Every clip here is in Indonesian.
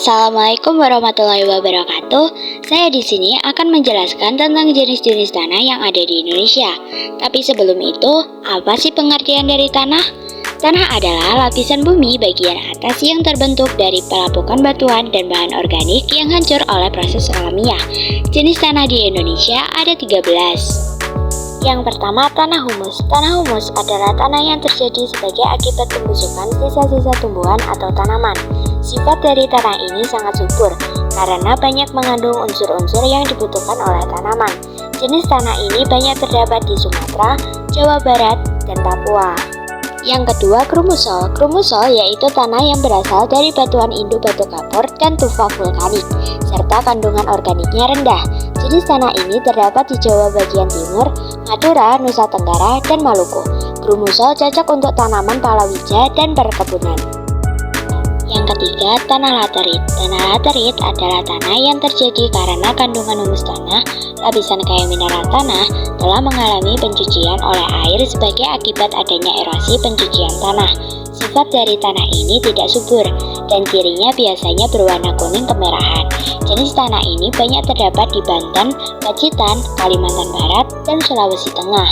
Assalamualaikum warahmatullahi wabarakatuh. Saya di sini akan menjelaskan tentang jenis-jenis tanah yang ada di Indonesia. Tapi sebelum itu, apa sih pengertian dari tanah? Tanah adalah lapisan bumi bagian atas yang terbentuk dari pelapukan batuan dan bahan organik yang hancur oleh proses alamiah. Jenis tanah di Indonesia ada 13. Yang pertama, tanah humus. Tanah humus adalah tanah yang terjadi sebagai akibat pembusukan sisa-sisa tumbuhan atau tanaman. Sifat dari tanah ini sangat subur karena banyak mengandung unsur-unsur yang dibutuhkan oleh tanaman. Jenis tanah ini banyak terdapat di Sumatera, Jawa Barat, dan Papua. Yang kedua, krumusol. Krumusol yaitu tanah yang berasal dari batuan induk batu kapur dan tufa vulkanik, serta kandungan organiknya rendah. Jenis tanah ini terdapat di Jawa bagian timur, Madura, Nusa Tenggara, dan Maluku. Krumusol cocok untuk tanaman palawija dan perkebunan. Yang ketiga, tanah laterit. Tanah laterit adalah tanah yang terjadi karena kandungan humus tanah, lapisan kaya mineral tanah, telah mengalami pencucian oleh air sebagai akibat adanya erosi pencucian tanah. Sifat dari tanah ini tidak subur, dan cirinya biasanya berwarna kuning kemerahan. Jenis tanah ini banyak terdapat di Banten, Pacitan, Kalimantan Barat, dan Sulawesi Tengah.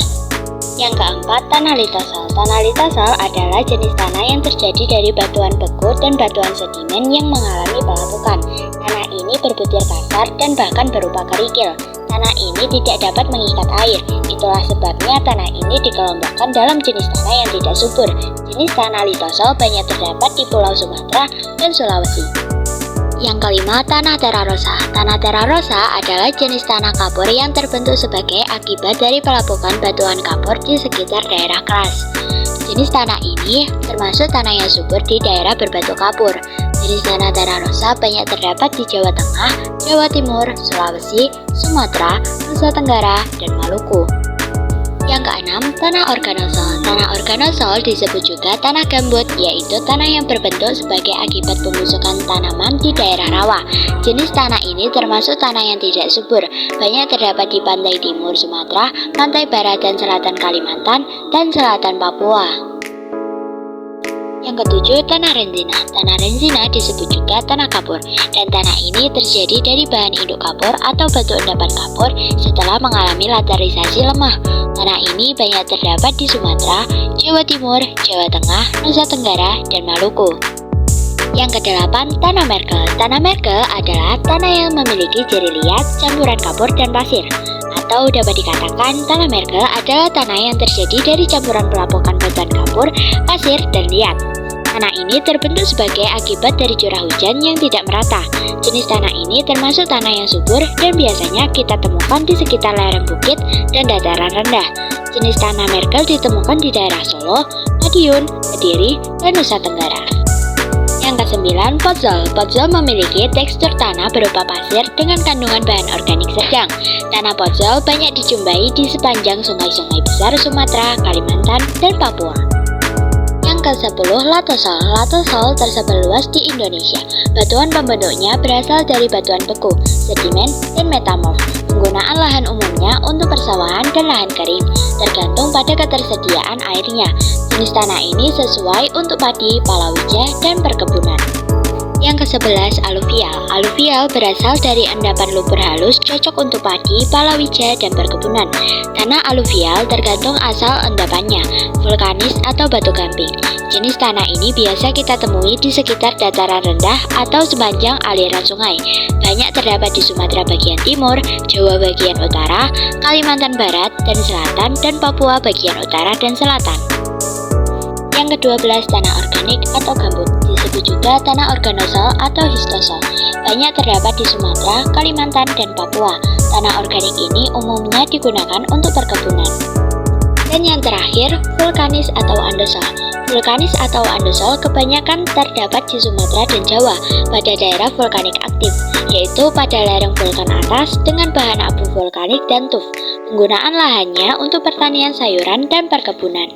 Yang keempat, tanah litosol. Tanah litosol adalah jenis tanah yang terjadi dari batuan beku dan batuan sedimen yang mengalami pelapukan. Tanah ini berbutir kasar dan bahkan berupa kerikil. Tanah ini tidak dapat mengikat air. Itulah sebabnya tanah ini dikelompokkan dalam jenis tanah yang tidak subur. Jenis tanah litosol banyak terdapat di Pulau Sumatera dan Sulawesi. Yang kelima, tanah terra rossa. Tanah terra rossa adalah jenis tanah kapur yang terbentuk sebagai akibat dari pelapukan batuan kapur di sekitar daerah keras. Jenis tanah ini termasuk tanah yang subur di daerah berbatu kapur. Jenis tanah terra rossa banyak terdapat di Jawa Tengah, Jawa Timur, Sulawesi, Sumatera, Nusa Tenggara, dan Maluku. Yang keenam, tanah organosol. Tanah organosol disebut juga tanah gambut, yaitu tanah yang berbentuk sebagai akibat pembusukan tanaman di daerah rawa. Jenis tanah ini termasuk tanah yang tidak subur, banyak terdapat di pantai timur Sumatera, pantai barat dan selatan Kalimantan, dan selatan Papua. Yang ketujuh, tanah renzina. Tanah renzina disebut juga tanah kapur, dan tanah ini terjadi dari bahan induk kapur atau batu endapan kapur setelah mengalami laterisasi lemah. Tanah ini banyak terdapat di Sumatera, Jawa Timur, Jawa Tengah, Nusa Tenggara, dan Maluku. Yang kedelapan, tanah merkel. Tanah merkel adalah tanah yang memiliki ciri liat, campuran kapur dan pasir. Atau dapat dikatakan tanah merkel adalah tanah yang terjadi dari campuran pelapukan batuan kapur, pasir, dan liat. Tanah ini terbentuk sebagai akibat dari curah hujan yang tidak merata. Jenis tanah ini termasuk tanah yang subur dan biasanya kita temukan di sekitar lereng bukit dan dataran rendah. Jenis tanah merkel ditemukan di daerah Solo, Madiun, Kediri, dan Nusa Tenggara. Yang kesembilan, podzol. Podzol memiliki tekstur tanah berupa pasir dengan kandungan bahan organik sedang. Tanah podzol banyak dijumpai di sepanjang sungai-sungai besar Sumatera, Kalimantan, dan Papua. Yang ke-10, latosol. Latosol tersebar luas di Indonesia. Batuan pembentuknya berasal dari batuan beku, sedimen, dan metamorf. Penggunaan lahan umumnya untuk persawahan dan lahan kering, tergantung pada ketersediaan airnya. Jenis tanah ini sesuai untuk padi, palawija, dan perkebunan. Yang ke-11, aluvial. Aluvial berasal dari endapan lumpur halus cocok untuk padi, palawija, dan perkebunan. Tanah aluvial tergantung asal endapannya, vulkanis atau batu gamping. Jenis tanah ini biasa kita temui di sekitar dataran rendah atau sepanjang aliran sungai. Banyak terdapat di Sumatera bagian timur, Jawa bagian utara, Kalimantan Barat dan Selatan, dan Papua bagian utara dan selatan. Yang ke-12, tanah organik atau gambut, disebut juga tanah organosol atau histosol. Banyak terdapat di Sumatera, Kalimantan, dan Papua. Tanah organik ini umumnya digunakan untuk perkebunan. Dan yang terakhir, vulkanis atau andosol. Vulkanis atau andosol kebanyakan terdapat di Sumatera dan Jawa pada daerah vulkanik aktif, yaitu pada lereng vulkan atas dengan bahan abu vulkanik dan tuf. Penggunaan lahannya untuk pertanian sayuran dan perkebunan.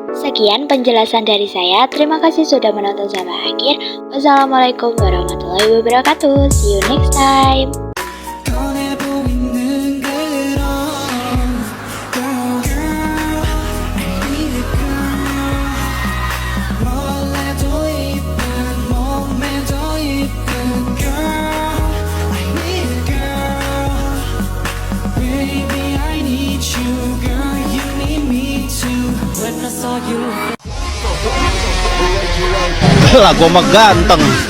Sekian penjelasan dari saya. Terima kasih sudah menonton sampai akhir. Wassalamualaikum warahmatullahi wabarakatuh. See you next time. 뭘 해도 이쁜 몸매도 이쁜 Lah gua mah ganteng.